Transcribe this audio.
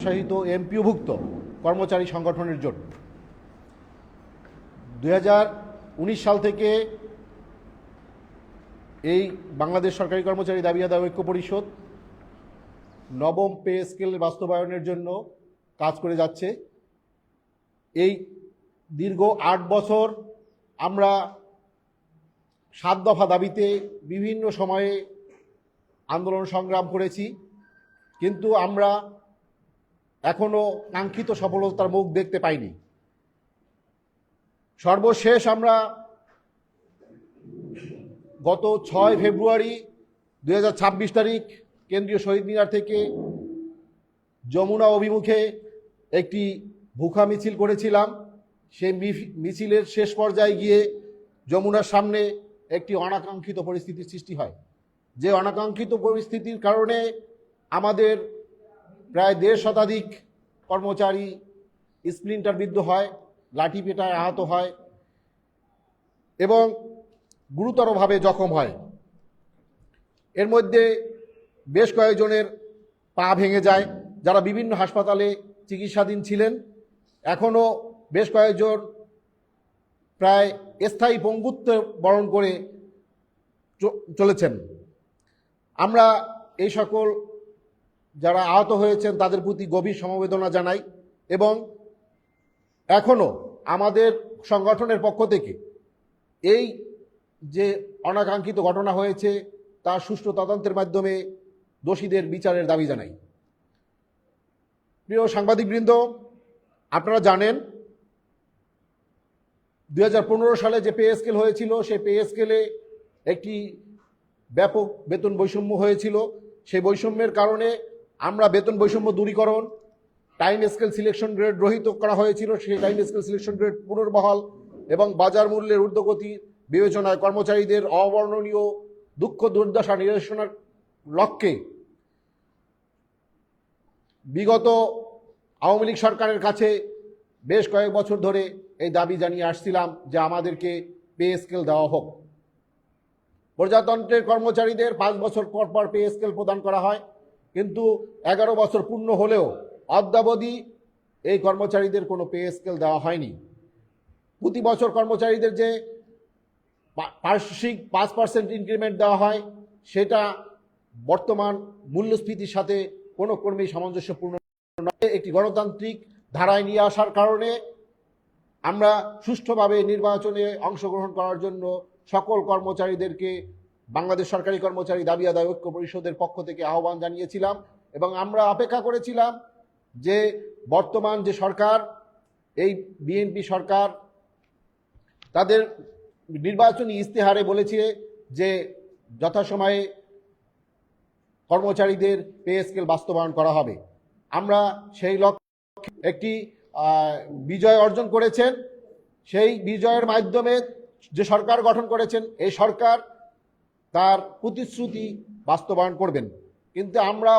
উৎসাহিত এমপিওভুক্ত কর্মচারী সংগঠনের জোট 2019 সাল থেকে এই বাংলাদেশ সরকারি কর্মচারী দাবি আদায় ঐক্য পরিষদ নবম পে স্কেল বাস্তবায়নের জন্য কাজ করে যাচ্ছে। এই দীর্ঘ 8 বছর আমরা 7 দফা দাবিতে বিভিন্ন সময়ে আন্দোলন সংগ্রাম করেছি, কিন্তু আমরা এখনো কাঙ্ক্ষিত সফলতার মুখ দেখতে পাইনি। সর্বশেষ আমরা গত 6 ফেব্রুয়ারি 2026 তারিখ কেন্দ্রীয় শহীদ মিনার থেকে যমুনা অভিমুখে একটি ভুখা মিছিল করেছিলাম। সেই মিছিলের শেষ পর্যায়ে গিয়ে যমুনার সামনে একটি অনাকাঙ্ক্ষিত পরিস্থিতির সৃষ্টি হয়। যে অনাকাঙ্ক্ষিত পরিস্থিতির কারণে আমাদের প্রায় 1.5 শতাধিক কর্মচারী স্প্লিন্টারবিদ্ধ হয়, লাঠি পেটায় আহত হয় এবং গুরুতরভাবে জখম হয়। এর মধ্যে বেশ কয়েকজনের পা ভেঙে যায়, যারা বিভিন্ন হাসপাতালে চিকিৎসাধীন ছিলেন। এখনও বেশ কয়েকজন প্রায় স্থায়ী পঙ্গুত্ব বরণ করে চলেছেন। আমরা এই সকল যারা আহত হয়েছেন তাদের প্রতি গভীর সমবেদনা জানাই এবং এখনও আমাদের সংগঠনের পক্ষ থেকে এই যে অনাকাঙ্ক্ষিত ঘটনা হয়েছে তার সুষ্ঠু তদন্তের মাধ্যমে দোষীদের বিচারের দাবি জানাই। প্রিয় সাংবাদিকবৃন্দ, আপনারা জানেন 2015 সালে যে পে স্কেল হয়েছিল, সেই পে স্কেলে একটি ব্যাপক বেতন বৈষম্য হয়েছিল। সেই বৈষম্যের কারণে আমরা বেতন বৈষম্য দূরীকরণ, টাইম স্কেল সিলেকশন গ্রেড রহিত করা হয়েছিল, সেই টাইম স্কেল সিলেকশন গ্রেড পুনর্বহাল এবং বাজার মূল্যের ঊর্ধ্বগতি বিবেচনায় কর্মচারীদের অবর্ণনীয় দুঃখ দুর্দশা নিরসনের লক্ষ্যে বিগত আওয়ামী লীগ সরকারের কাছে বেশ কয়েক বছর ধরে এই দাবি জানিয়ে আসছিলাম যে আমাদেরকে পে স্কেল দেওয়া হোক। প্রজাতন্ত্রের কর্মচারীদের 5 বছর পর পর পে স্কেল প্রদান করা হয়, কিন্তু 11 বছর পূর্ণ হলেও অদ্যাবধি এই কর্মচারীদের কোনো পে স্কেল দেওয়া হয়নি। প্রতি বছর কর্মচারীদের যে বার্ষিক 5% ইনক্রিমেন্ট দেওয়া হয়, সেটা বর্তমান মূল্যস্ফীতির সাথে কোনো কর্মী সামঞ্জস্যপূর্ণ নয়। একটি গণতান্ত্রিক ধারায় নিয়ে আসার কারণে আমরা সুষ্ঠুভাবে নির্বাচনে অংশগ্রহণ করার জন্য সকল কর্মচারীদেরকে বাংলাদেশ সরকারি কর্মচারী দাবি আদায় ঐক্য পরিষদের পক্ষ থেকে আহ্বান জানিয়েছিলাম এবং আমরা অপেক্ষা করেছিলাম যে বর্তমান যে সরকার, এই বিএনপি সরকার, তাদের নির্বাচনী ইস্তেহারে বলেছে যে যথাসময়ে কর্মচারীদের পে স্কেল বাস্তবায়ন করা হবে। আমরা সেই লক্ষ্যে একটি বিজয় অর্জন করেছেন। সেই বিজয়ের মাধ্যমে যে সরকার গঠন করেছেন, এই সরকার তার প্রতিশ্রুতি বাস্তবায়ন করবেন। কিন্তু আমরা